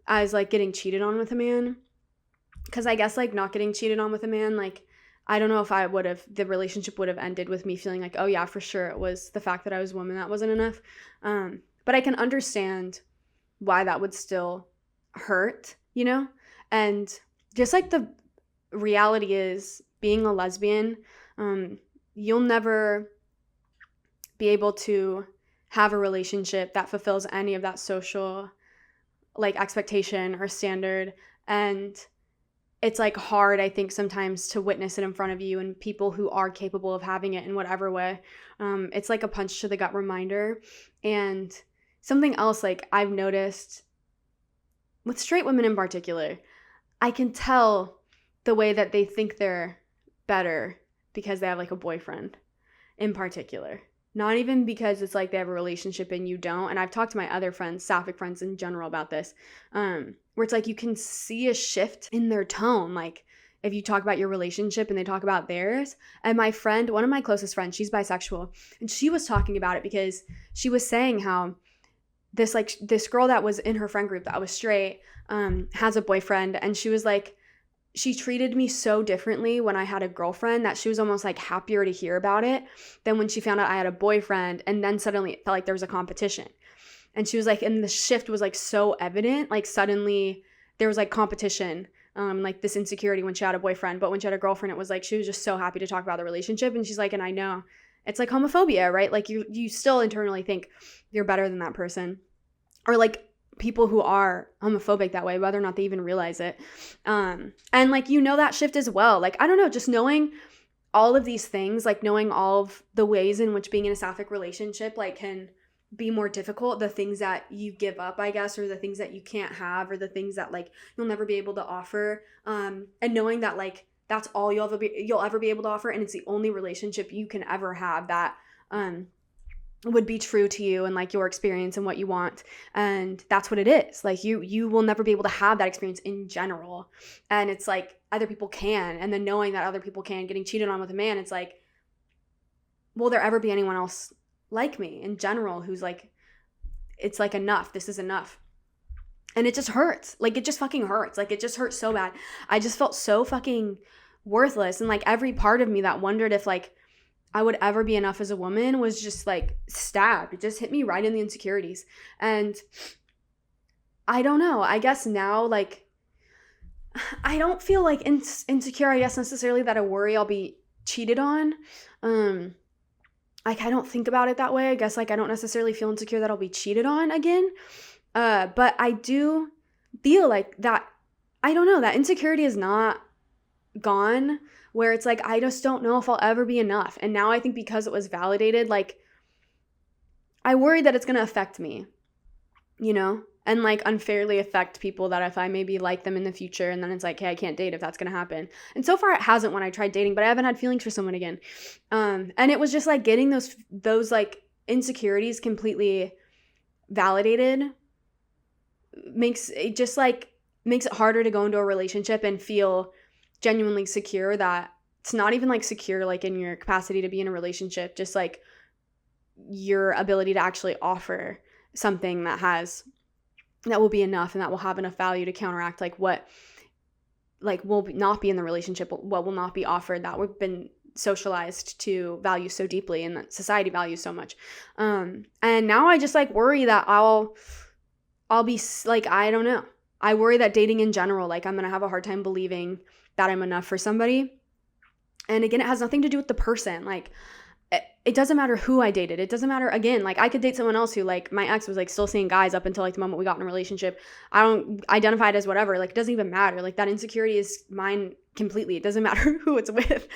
as like getting cheated on with a man. Because I guess like not getting cheated on with a man, like I don't know if the relationship would have ended with me feeling like, oh yeah, for sure it was the fact that I was a woman that wasn't enough. But I can understand why that would still hurt, And just like the reality is, being a lesbian, you'll never be able to have a relationship that fulfills any of that social like expectation or standard. And it's like hard, I think, sometimes to witness it in front of you and people who are capable of having it in whatever way. It's like a punch to the gut reminder. And something else like I've noticed with straight women in particular, I can tell the way that they think they're better because they have like a boyfriend in particular. Not even because it's like they have a relationship and you don't. And I've talked to my other friends, sapphic friends in general, about this, where it's like you can see a shift in their tone. Like if you talk about your relationship and they talk about theirs. And my friend, one of my closest friends, she's bisexual, and she was talking about it because she was saying how this girl that was in her friend group that was straight has a boyfriend, and she was like, she treated me so differently when I had a girlfriend that she was almost like happier to hear about it than when she found out I had a boyfriend, and then suddenly it felt like there was a competition. And she was like, and the shift was like so evident, like suddenly there was like competition, like this insecurity when she had a boyfriend, but when she had a girlfriend, it was like she was just so happy to talk about the relationship. And she's like, and I know it's like homophobia, right? Like you still internally think you're better than that person, or like people who are homophobic that way, whether or not they even realize it. And like, that shift as well. Like, I don't know, just knowing all of these things, like knowing all of the ways in which being in a sapphic relationship, like can be more difficult, the things that you give up, I guess, or the things that you can't have, or the things that like you'll never be able to offer. And knowing that like, that's all you'll ever be able to offer. And it's the only relationship you can ever have that, would be true to you and like your experience and what you want. And that's what it is. Like you will never be able to have that experience in general. And it's like other people can. And then knowing that other people can, getting cheated on with a man, it's like, will there ever be anyone else like me in general who's like, it's like enough. This is enough. And it just hurts. Like it just fucking hurts. Like it just hurts so bad. I just felt so fucking worthless. And like every part of me that wondered if like I would ever be enough as a woman was just like stabbed. It just hit me right in the insecurities. And I don't know. I guess now, like, I don't feel like insecure, I guess, necessarily, that I worry I'll be cheated on. Like, I don't think about it that way. I guess, like, I don't necessarily feel insecure that I'll be cheated on again. But I do feel like that, I don't know, that insecurity is not gone, where it's like, I just don't know if I'll ever be enough. And now I think because it was validated, like, I worry that it's going to affect me, and like unfairly affect people that if I maybe like them in the future, and then it's like, hey, I can't date if that's going to happen. And so far it hasn't when I tried dating, but I haven't had feelings for someone again. And it was just like getting those like insecurities completely validated makes it harder to go into a relationship and feel genuinely secure, that it's not even like secure like in your capacity to be in a relationship, just like your ability to actually offer something that will be enough and that will have enough value to counteract like what like will not be in the relationship, what will not be offered, that we've been socialized to value so deeply and that society values so much. And now I just like worry that I'll be like, I don't know. I worry that dating in general, like I'm going to have a hard time believing that I'm enough for somebody. And again, it has nothing to do with the person. Like it doesn't matter who I dated. It doesn't matter, again, like I could date someone else who like my ex was like still seeing guys up until like the moment we got in a relationship. I don't identify it as whatever. Like it doesn't even matter. Like that insecurity is mine completely. It doesn't matter who it's with.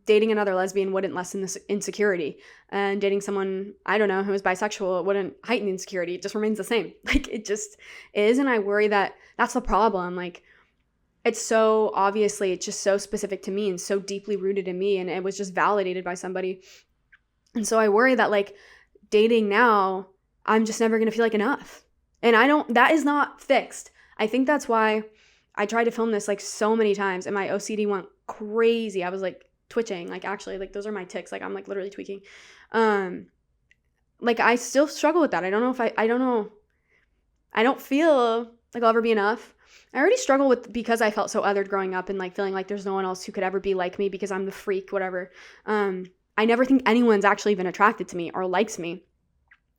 Dating another lesbian wouldn't lessen this insecurity, and dating someone, I don't know, who is bisexual, it wouldn't heighten the insecurity. It just remains the same. Like it just is. And I worry that that's the problem. Like it's so obviously, it's just so specific to me and so deeply rooted in me, and it was just validated by somebody. And so I worry that like dating now, I'm just never going to feel like enough. And that is not fixed. I think that's why I tried to film this like so many times and my OCD went crazy. I was like twitching, like actually like those are my tics. Like I'm like literally tweaking. like, I still struggle with that. I don't know if I don't know. I don't feel like I'll ever be enough. I already struggle with, because I felt so othered growing up and like feeling like there's no one else who could ever be like me because I'm the freak, whatever. I never think anyone's actually even attracted to me or likes me.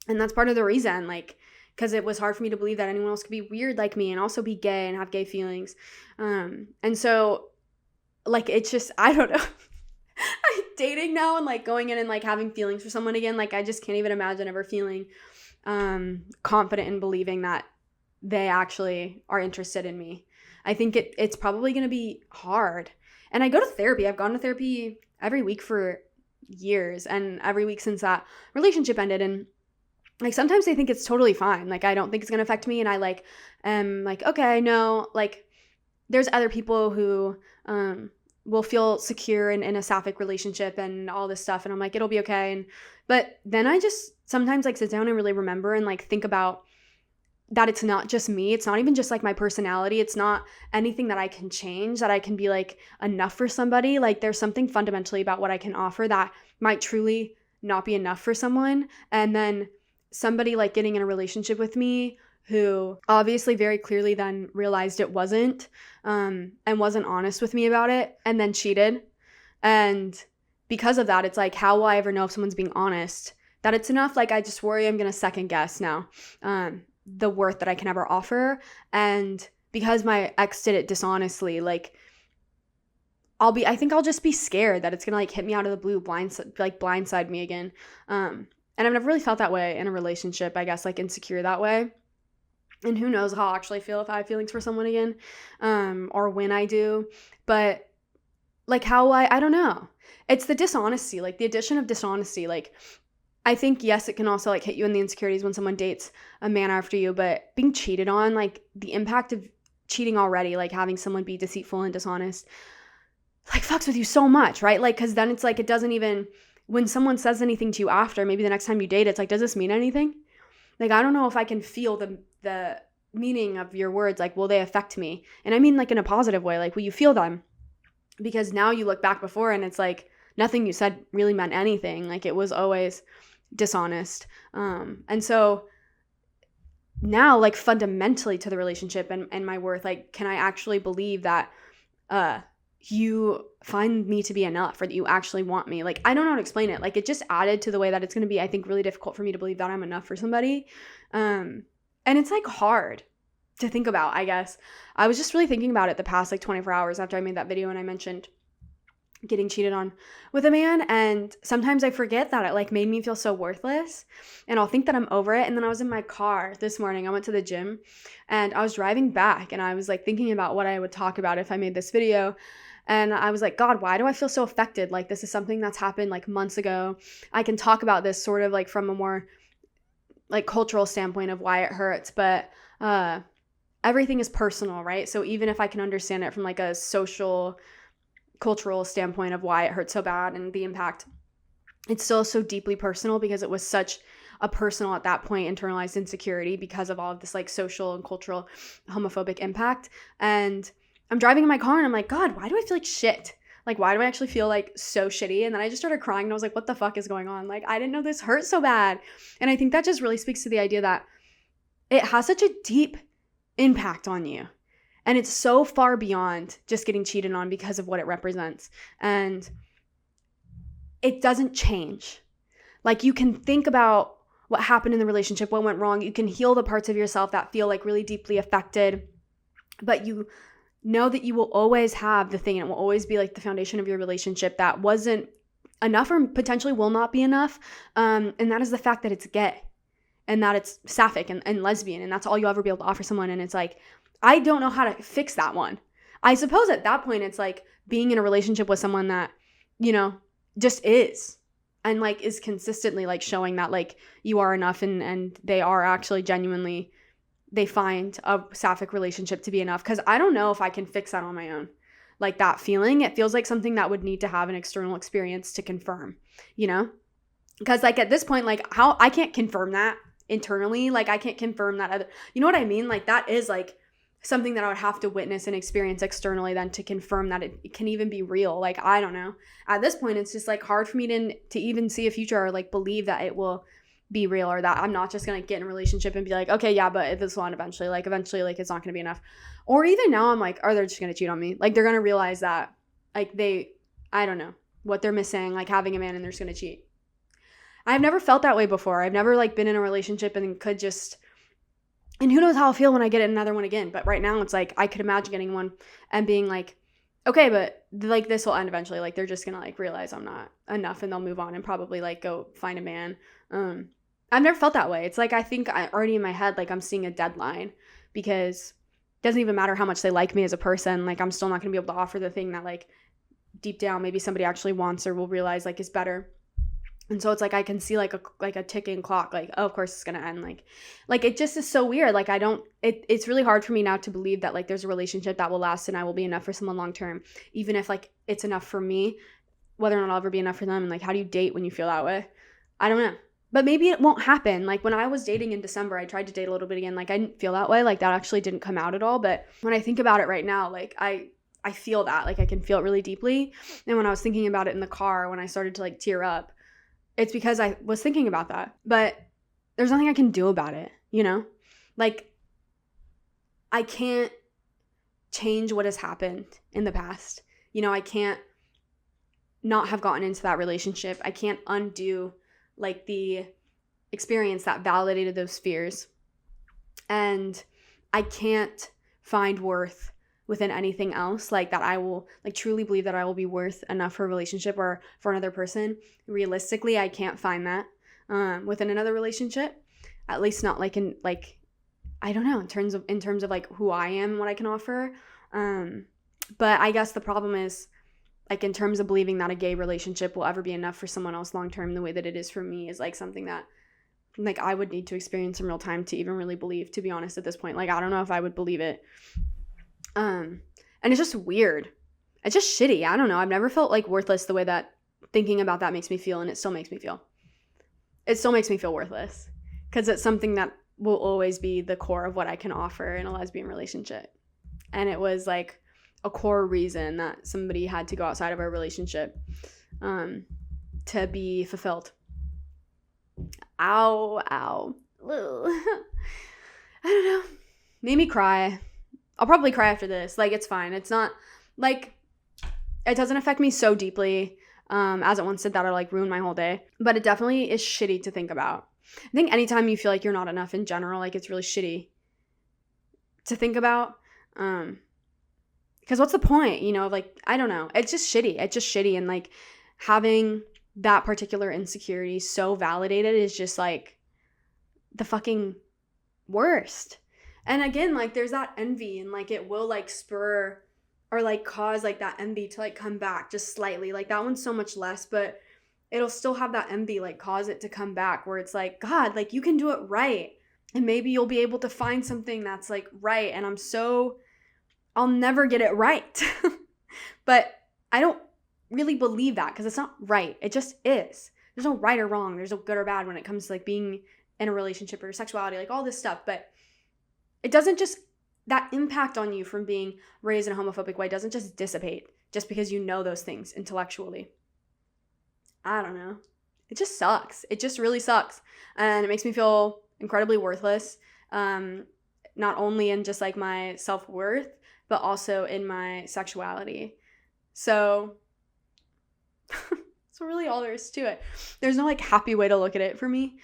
And that's part of the reason, like, because it was hard for me to believe that anyone else could be weird like me and also be gay and have gay feelings. And so, like, it's just, I don't know. Dating now and like going in and like having feelings for someone again, like I just can't even imagine ever feeling confident in believing that they actually are interested in me. I think it's probably going to be hard. And I go to therapy. I've gone to therapy every week for years, and every week since that relationship ended. And like sometimes I think it's totally fine. Like I don't think it's going to affect me, and I like am like, okay, no, like there's other people who will feel secure in a sapphic relationship and all this stuff, and I'm like, it'll be okay. But then I just sometimes like sit down and really remember and like think about that it's not just me. It's not even just like my personality. It's not anything that I can change, that I can be like enough for somebody. Like there's something fundamentally about what I can offer that might truly not be enough for someone. And then somebody like getting in a relationship with me who obviously very clearly then realized it wasn't, and wasn't honest with me about it, and then cheated. And because of that, it's like, how will I ever know if someone's being honest, that it's enough? Like I just worry I'm going to second guess now the worth that I can ever offer. And because my ex did it dishonestly, like I think I'll just be scared that it's going to like hit me out of the blue, blindside me again. And I've never really felt that way in a relationship, I guess, like insecure that way. And who knows how I'll actually feel if I have feelings for someone again, or when I do. But like how I don't know. It's the dishonesty, like the addition of dishonesty. Like I think, yes, it can also like hit you in the insecurities when someone dates a man after you, but being cheated on, like the impact of cheating already, like having someone be deceitful and dishonest, like fucks with you so much, right? Like, cause then it's like, it doesn't even, when someone says anything to you after, maybe the next time you date, it's like, does this mean anything? Like, I don't know if I can feel the meaning of your words. Like, will they affect me? And I mean like in a positive way, like will you feel them? Because now you look back before and it's like, nothing you said really meant anything. Like it was always dishonest. And so now, like fundamentally to the relationship and my worth, like, can I actually believe that you find me to be enough, or that you actually want me? Like, I don't know how to explain it. Like, it just added to the way that it's going to be, I think, really difficult for me to believe that I'm enough for somebody. And it's like hard to think about, I guess. I was just really thinking about it the past like 24 hours after I made that video and I mentioned getting cheated on with a man, and sometimes I forget that it like made me feel so worthless, and I'll think that I'm over it. And then I was in my car this morning, I went to the gym and I was driving back and I was like thinking about what I would talk about if I made this video, and I was like, God, why do I feel so affected? Like this is something that's happened like months ago. I can talk about this sort of like from a more like cultural standpoint of why it hurts, but everything is personal, right? So even if I can understand it from like a social cultural standpoint of why it hurt so bad and the impact, it's still so deeply personal because it was such a personal, at that point, internalized insecurity because of all of this like social and cultural homophobic impact. And I'm driving in my car and I'm like, God, why do I feel like shit? Like, why do I actually feel like so shitty? And then I just started crying and I was like, what the fuck is going on? Like, I didn't know this hurt so bad. And I think that just really speaks to the idea that it has such a deep impact on you. And it's so far beyond just getting cheated on because of what it represents. And it doesn't change. Like you can think about what happened in the relationship, what went wrong. You can heal the parts of yourself that feel like really deeply affected. But you know that you will always have the thing, and it will always be like the foundation of your relationship that wasn't enough or potentially will not be enough. And that is the fact that it's gay and that it's sapphic and lesbian. And that's all you'll ever be able to offer someone. And it's like, I don't know how to fix that one. I suppose at that point, it's like being in a relationship with someone that, you know, just is, and like is consistently like showing that like you are enough, and they are actually genuinely, they find a sapphic relationship to be enough. Because I don't know if I can fix that on my own. Like that feeling, it feels like something that would need to have an external experience to confirm, you know? Because like at this point, like how I can't confirm that internally. Like I can't confirm that other, you know what I mean? Like that is like something that I would have to witness and experience externally then to confirm that it can even be real. Like, I don't know. At this point, it's just like hard for me to even see a future or like believe that it will be real, or that I'm not just gonna get in a relationship and be like, okay, yeah, but this will end eventually. Like eventually, like it's not gonna be enough. Or even now I'm like, are they just gonna cheat on me? Like they're gonna realize that like I don't know what they're missing, like having a man and they're just gonna cheat. I've never felt that way before. I've never like been in a relationship and could just, and who knows how I'll feel when I get another one again. But right now it's like I could imagine getting one and being like, okay, but like this will end eventually. Like they're just gonna like realize I'm not enough and they'll move on and probably like go find a man. I've never felt that way. It's like I think I already in my head like I'm seeing a deadline, because it doesn't even matter how much they like me as a person. Like I'm still not gonna be able to offer the thing that like deep down maybe somebody actually wants or will realize like is better. And so it's like I can see like a ticking clock, like, oh, of course it's gonna end. Like it just is so weird. Like it's really hard for me now to believe that like there's a relationship that will last and I will be enough for someone long term, even if like it's enough for me, whether or not I'll ever be enough for them. And like, how do you date when you feel that way? I don't know. But maybe it won't happen. Like when I was dating in December, I tried to date a little bit again. Like I didn't feel that way. Like that actually didn't come out at all. But when I think about it right now, like I feel that. Like I can feel it really deeply. And when I was thinking about it in the car, when I started to like tear up, it's because I was thinking about that. But there's nothing I can do about it, you know? Like I can't change what has happened in the past. You know, I can't not have gotten into that relationship. I can't undo like the experience that validated those fears. And I can't find worth within anything else, like that I will like truly believe that I will be worth enough for a relationship or for another person. Realistically, I can't find that within another relationship, at least not like in like, I don't know, in terms of like who I am and what I can offer. But I guess the problem is like in terms of believing that a gay relationship will ever be enough for someone else long term, the way that it is for me is like something that like I would need to experience in real time to even really believe, to be honest, at this point. Like I don't know if I would believe it. And it's just weird. It's just shitty. I don't know. I've never felt like worthless the way that thinking about that makes me feel, and it still makes me feel. It still makes me feel worthless because it's something that will always be the core of what I can offer in a lesbian relationship. And it was like a core reason that somebody had to go outside of our relationship to be fulfilled. Ow. I don't know. Made me cry. I'll probably cry after this. Like, it's fine. It's not, like, it doesn't affect me so deeply as it once did that or, like, ruin my whole day. But it definitely is shitty to think about. I think anytime you feel like you're not enough in general, like, it's really shitty to think about. Because what's the point, you know? Like, I don't know. It's just shitty. It's just shitty. And, like, having that particular insecurity so validated is just, like, the fucking worst. And again, like, there's that envy, and, like, it will, like, spur or, like, cause, like, that envy to, like, come back just slightly. Like, that one's so much less, but it'll still have that envy, like, cause it to come back where it's like, God, like, you can do it right. And maybe you'll be able to find something that's, like, right. And I'll never get it right. But I don't really believe that because it's not right. It just is. There's no right or wrong. There's no good or bad when it comes to, like, being in a relationship or sexuality, like, all this stuff. But it doesn't just, that impact on you from being raised in a homophobic way doesn't just dissipate just because you know those things intellectually. I don't know. It just sucks. It just really sucks. And it makes me feel incredibly worthless, not only in just, like, my self-worth, but also in my sexuality. So that's really all there is to it. There's no, like, happy way to look at it for me.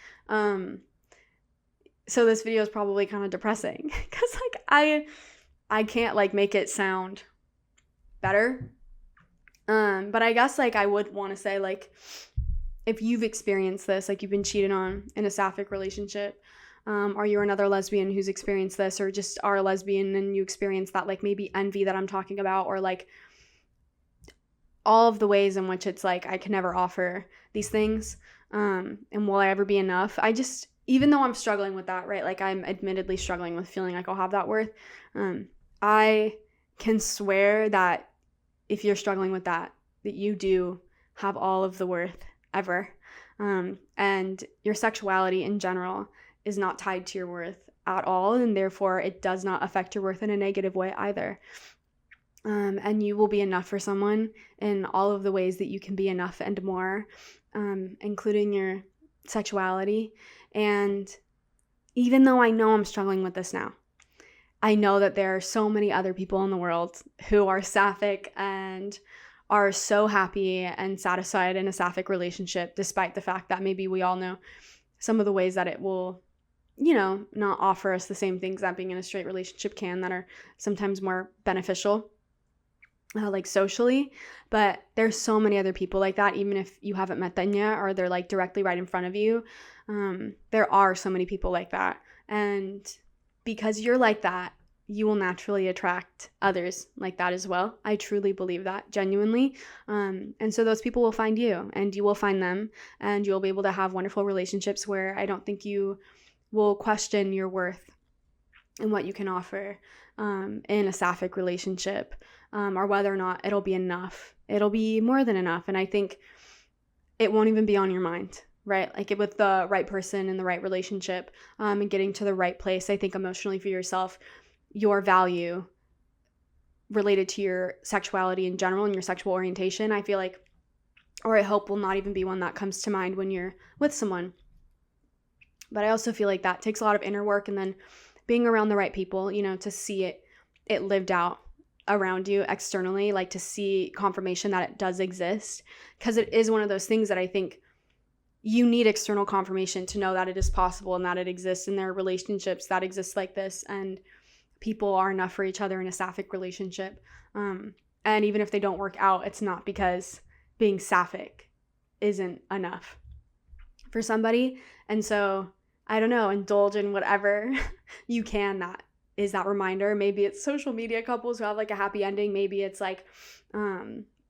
So this video is probably kind of depressing because, like, I can't, like, make it sound better. But I guess, like, I would want to say, like, if you've experienced this, like, you've been cheated on in a sapphic relationship, or you're another lesbian who's experienced this, or just are a lesbian and you experience that, like, maybe envy that I'm talking about, or, like, all of the ways in which it's like I can never offer these things, and will I ever be enough? Even though I'm struggling with that, right? Like, I'm admittedly struggling with feeling like I'll have that worth. I can swear that if you're struggling with that you do have all of the worth ever. And your sexuality in general is not tied to your worth at all. And therefore, it does not affect your worth in a negative way either. And you will be enough for someone in all of the ways that you can be enough and more, including your sexuality. And even though I know I'm struggling with this now, I know that there are so many other people in the world who are sapphic and are so happy and satisfied in a sapphic relationship, despite the fact that maybe we all know some of the ways that it will, not offer us the same things that being in a straight relationship can, that are sometimes more beneficial, like socially. But there's so many other people like that, even if you haven't met them yet or they're like directly right in front of you. There are so many people like that. And because you're like that, you will naturally attract others like that as well. I truly believe that, genuinely. And so those people will find you and you will find them, and you'll be able to have wonderful relationships where I don't think you will question your worth and what you can offer in a sapphic relationship, or whether or not it'll be enough. It'll be more than enough. And I think it won't even be on your mind, right? Like with the right person in the right relationship, and getting to the right place, I think emotionally for yourself, your value related to your sexuality in general and your sexual orientation, I feel like, or I hope, will not even be one that comes to mind when you're with someone. But I also feel like that takes a lot of inner work, and then being around the right people, to see it lived out around you externally, like to see confirmation that it does exist. Because it is one of those things that I think you need external confirmation to know that it is possible and that it exists, and there are relationships that exist like this, and people are enough for each other in a sapphic relationship. And even if they don't work out, it's not because being sapphic isn't enough for somebody. And so, I don't know, indulge in whatever you can that is that reminder. Maybe it's social media couples who have like a happy ending. Maybe it's like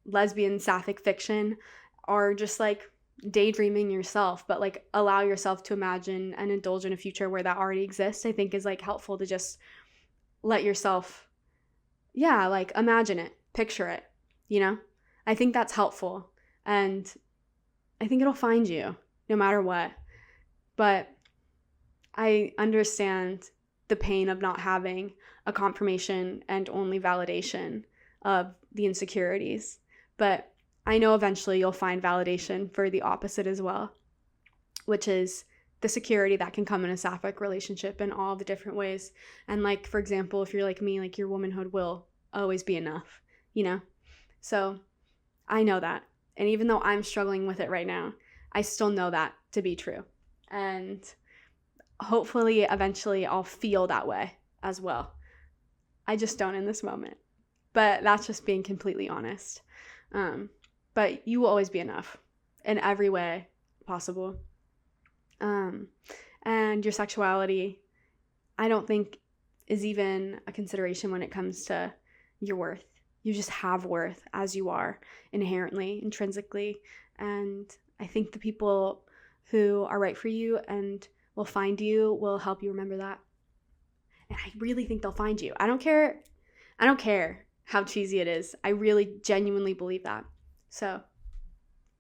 lesbian sapphic fiction, or just like daydreaming yourself, but like allow yourself to imagine and indulge in a future where that already exists. I think is like helpful to just let yourself, like imagine it, picture it, I think that's helpful. And I think it'll find you no matter what. But I understand the pain of not having a confirmation and only validation of the insecurities. But I know eventually you'll find validation for the opposite as well, which is the security that can come in a sapphic relationship in all the different ways. And like, for example, if you're like me, like your womanhood will always be enough, So I know that. And even though I'm struggling with it right now, I still know that to be true. And hopefully eventually I'll feel that way as well. I just don't in this moment. But that's just being completely honest. But you will always be enough in every way possible. And your sexuality, I don't think is even a consideration when it comes to your worth. You just have worth as you are, inherently, intrinsically. And I think the people who are right for you and will find you will help you remember that. And I really think they'll find you. I don't care how cheesy it is. I really genuinely believe that. So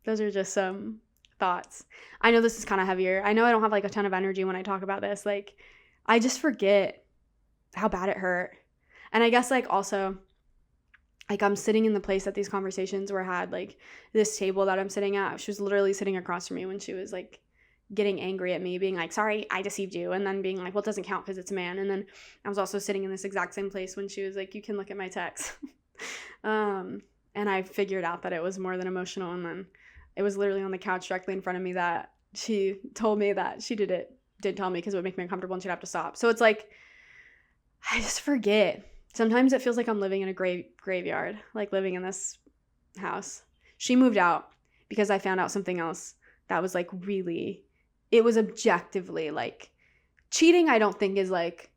those are just some thoughts. I know this is kind of heavier. I know I don't have like a ton of energy when I talk about this. Like, I just forget how bad it hurt. And I guess like also, like I'm sitting in the place that these conversations were had, like this table that I'm sitting at, she was literally sitting across from me when she was like getting angry at me, being like, sorry, I deceived you. And then being like, well, it doesn't count because it's a man. And then I was also sitting in this exact same place when she was like, you can look at my text. And I figured out that it was more than emotional. And then it was literally on the couch directly in front of me that she told me that she did tell me because it would make me uncomfortable and she'd have to stop. So it's like, I just forget. Sometimes it feels like I'm living in a graveyard, like living in this house. She moved out because I found out something else that was like really, it was objectively like cheating. I don't think is like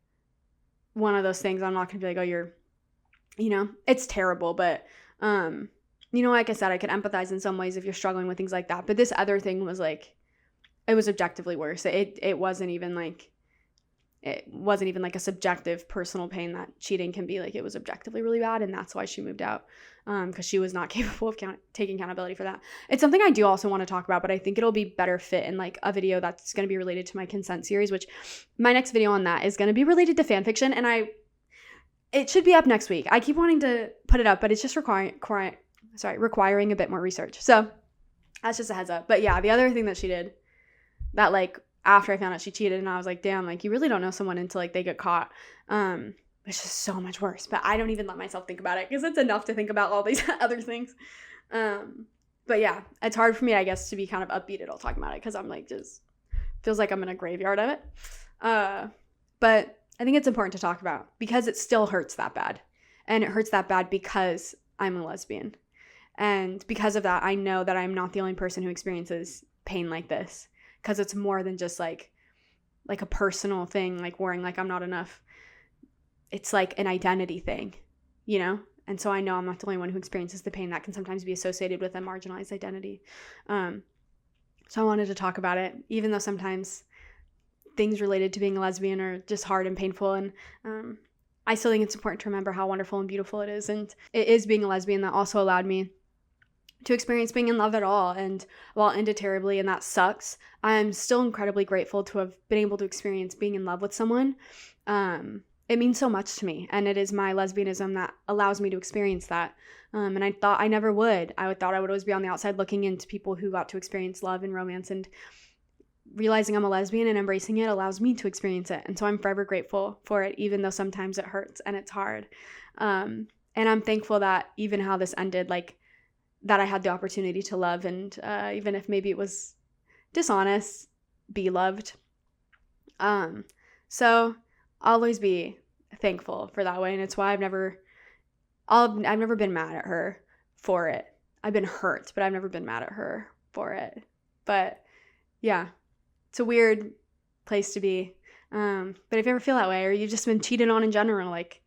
one of those things. I'm not going to be like, oh, it's terrible. But, like I said, I could empathize in some ways if you're struggling with things like that. But this other thing was like, it was objectively worse. It wasn't even like a subjective personal pain that cheating can be. Like, it was objectively really bad, and that's why she moved out, because she was not capable of taking accountability for that. It's something I do also want to talk about, but I think it'll be better fit in like a video that's going to be related to my consent series, which my next video on that is going to be related to fan fiction, and it should be up next week. I keep wanting to put it up, but it's just requiring a bit more research. So that's just a heads up. But yeah, the other thing that she did that like after I found out she cheated, and I was like, damn, like you really don't know someone until like they get caught. It's just so much worse. But I don't even let myself think about it because it's enough to think about all these other things. But yeah, it's hard for me, I guess, to be kind of upbeat at all talking about it because I'm like, just feels like I'm in a graveyard of it. But I think it's important to talk about because it still hurts that bad. And it hurts that bad because I'm a lesbian. And because of that, I know that I'm not the only person who experiences pain like this because it's more than just like a personal thing, like worrying like I'm not enough. It's like an identity thing, you know? And so I know I'm not the only one who experiences the pain that can sometimes be associated with a marginalized identity. So I wanted to talk about it, even though sometimes things related to being a lesbian are just hard and painful. And I still think it's important to remember how wonderful and beautiful it is. And it is being a lesbian that also allowed me to experience being in love at all. And while it ended terribly, and that sucks, I'm still incredibly grateful to have been able to experience being in love with someone. It means so much to me, and it is my lesbianism that allows me to experience that. And I thought I never would. I thought I would always be on the outside looking into people who got to experience love and romance, and realizing I'm a lesbian and embracing it allows me to experience it. And so I'm forever grateful for it, even though sometimes it hurts and it's hard. And I'm thankful that even how this ended, like that I had the opportunity to love, and even if maybe it was dishonest, be loved. So I'll always be thankful for that way, and it's why I've never been mad at her for it. I've been hurt, but I've never been mad at her for it. But yeah, it's a weird place to be. But if you ever feel that way, or you've just been cheated on in general, like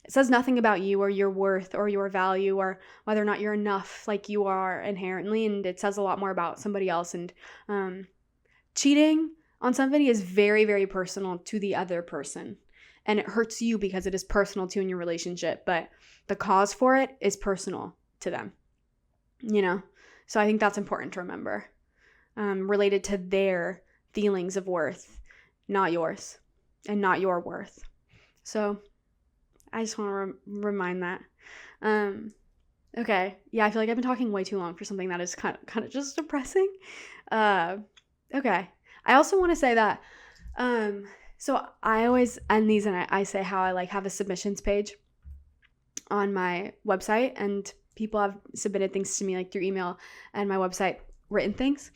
it says nothing about you or your worth or your value or whether or not you're enough like you are inherently, and it says a lot more about somebody else. And cheating on somebody is very, very personal to the other person. And it hurts you because it is personal to you in your relationship. But the cause for it is personal to them. You know? So I think that's important to remember. Related to their feelings of worth, not yours. And not your worth. So I just want to remind that. Okay. Yeah, I feel like I've been talking way too long for something that is kind of just depressing. Okay. I also want to say that, so I always end these and I say how I like have a submissions page on my website, and people have submitted things to me like through email and my website, written things.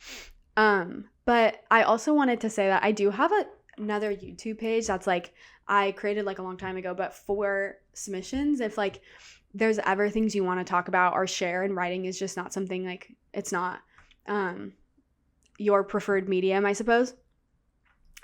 But I also wanted to say that I do have another YouTube page that's like I created like a long time ago, but for submissions, if like there's ever things you want to talk about or share, and writing is just not something, like it's not your preferred medium, I suppose,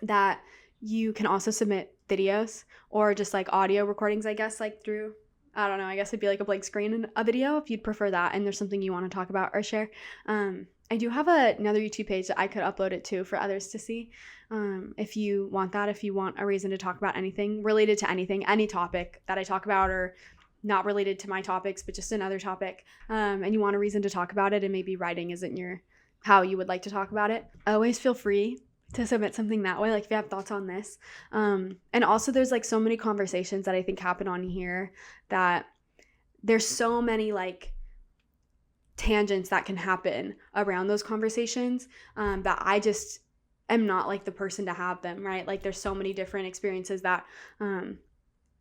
that you can also submit videos or just like audio recordings, I guess, like through, I don't know, I guess it'd be like a blank screen and a video if you'd prefer that, and there's something you want to talk about or share. I do have another YouTube page that I could upload it to for others to see, if you want that, if you want a reason to talk about anything related to anything, any topic that I talk about, or not related to my topics, but just another topic, and you want a reason to talk about it, and maybe writing isn't how you would like to talk about it, always feel free to submit something that way, like if you have thoughts on this. And also there's like so many conversations that I think happen on here that there's so many like tangents that can happen around those conversations, that I just am not like the person to have them, right? Like there's so many different experiences that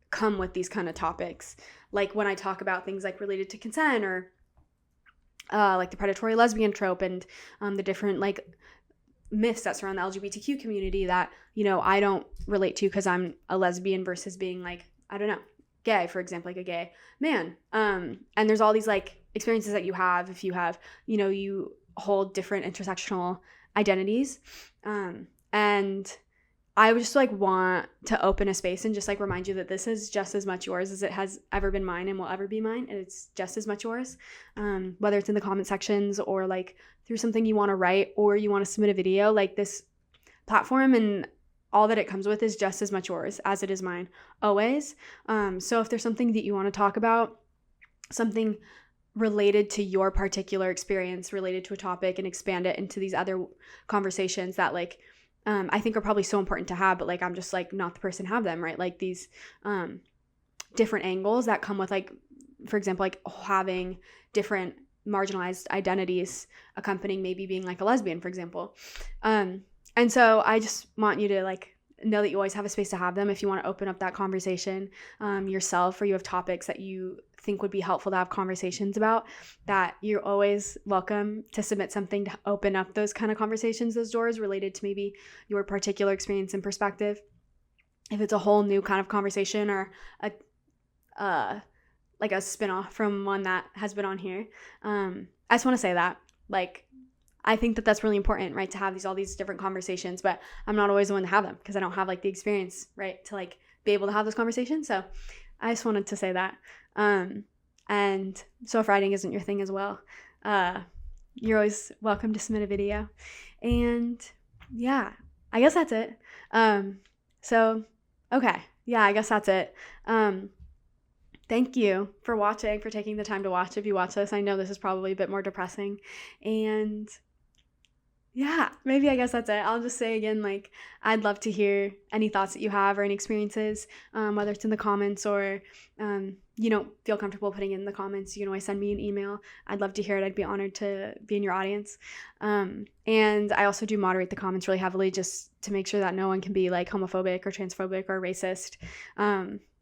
come with these kind of topics. Like when I talk about things like related to consent, or like the predatory lesbian trope, and the different like myths that surround the LGBTQ community that, you know, I don't relate to because I'm a lesbian versus being like, I don't know, gay, for example, like a gay man. And there's all these like experiences that you have if you have, you know, you hold different intersectional identities. And I would just like want to open a space and just like remind you that this is just as much yours as it has ever been mine and will ever be mine. And it's just as much yours, whether it's in the comment sections or like through something you want to write or you want to submit a video. Like this platform and all that it comes with is just as much yours as it is mine, always. So if there's something that you want to talk about, something related to your particular experience, related to a topic, and expand it into these other conversations that like I think are probably so important to have, but like I'm just like not the person to have them, right? Like these different angles that come with like, for example, like having different marginalized identities accompanying maybe being like a lesbian, for example. And so I just want you to like know that you always have a space to have them if you want to open up that conversation yourself, or you have topics that you think would be helpful to have conversations about, that you're always welcome to submit something to open up those kind of conversations, those doors related to maybe your particular experience and perspective. If it's a whole new kind of conversation or like a spinoff from one that has been on here, I just want to say that, like, I think that that's really important, right, to have all these different conversations, but I'm not always the one to have them because I don't have like the experience, right, to like be able to have those conversations. So I just wanted to say that. And so if writing isn't your thing as well, you're always welcome to submit a video. And yeah, I guess that's it. So, okay. Yeah, I guess that's it. Thank you for watching, for taking the time to watch. If you watch this, I know this is probably a bit more depressing. And yeah, maybe I guess that's it. I'll just say again, like, I'd love to hear any thoughts that you have or any experiences, whether it's in the comments or you don't feel comfortable putting it in the comments, you can always send me an email. I'd love to hear it. I'd be honored to be in your audience. And I also do moderate the comments really heavily just to make sure that no one can be like homophobic or transphobic or racist.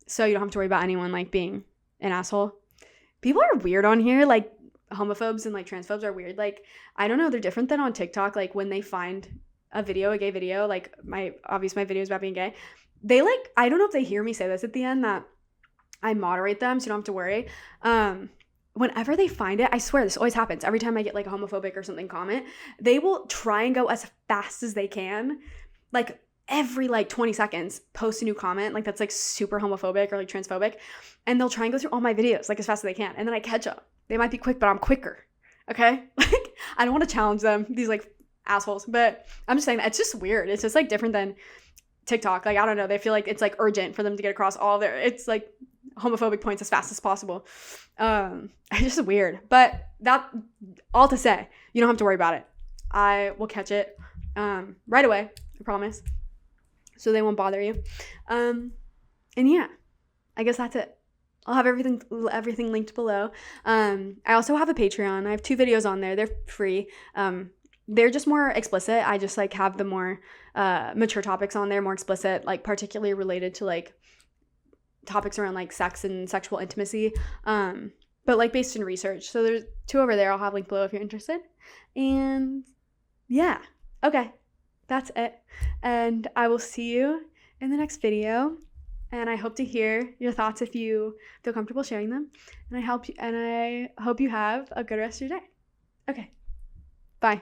So you don't have to worry about anyone like being an asshole. People are weird on here, like homophobes and like transphobes are weird. Like, I don't know, they're different than on TikTok. Like when they find a gay video, like my video is about being gay. They like, I don't know if they hear me say this at the end, that I moderate them so you don't have to worry. Whenever they find it, I swear this always happens. Every time I get like a homophobic or something comment, they will try and go as fast as they can. Like every like 20 seconds, post a new comment like that's like super homophobic or like transphobic. And they'll try and go through all my videos like as fast as they can. And then I catch up. They might be quick, but I'm quicker. Okay? Like, I don't want to challenge them, these like assholes. But I'm just saying that it's just weird. It's just like different than TikTok. Like, I don't know. They feel like it's like urgent for them to get across all their, it's like homophobic points as fast as possible. It's just weird. But that, all to say, you don't have to worry about it. I will catch it right away. I promise. So they won't bother you. And yeah, I guess that's it. I'll have everything linked below. I also have a Patreon. I have 2 videos on there. They're free. They're just more explicit. I just like have the more mature topics on there, more explicit, like particularly related to like topics around like sex and sexual intimacy, but like based in research. So there's 2 over there. I'll have linked below if you're interested. And yeah, okay, that's it. And I will see you in the next video. And I hope to hear your thoughts if you feel comfortable sharing them. And I hope you have a good rest of your day. Okay, bye.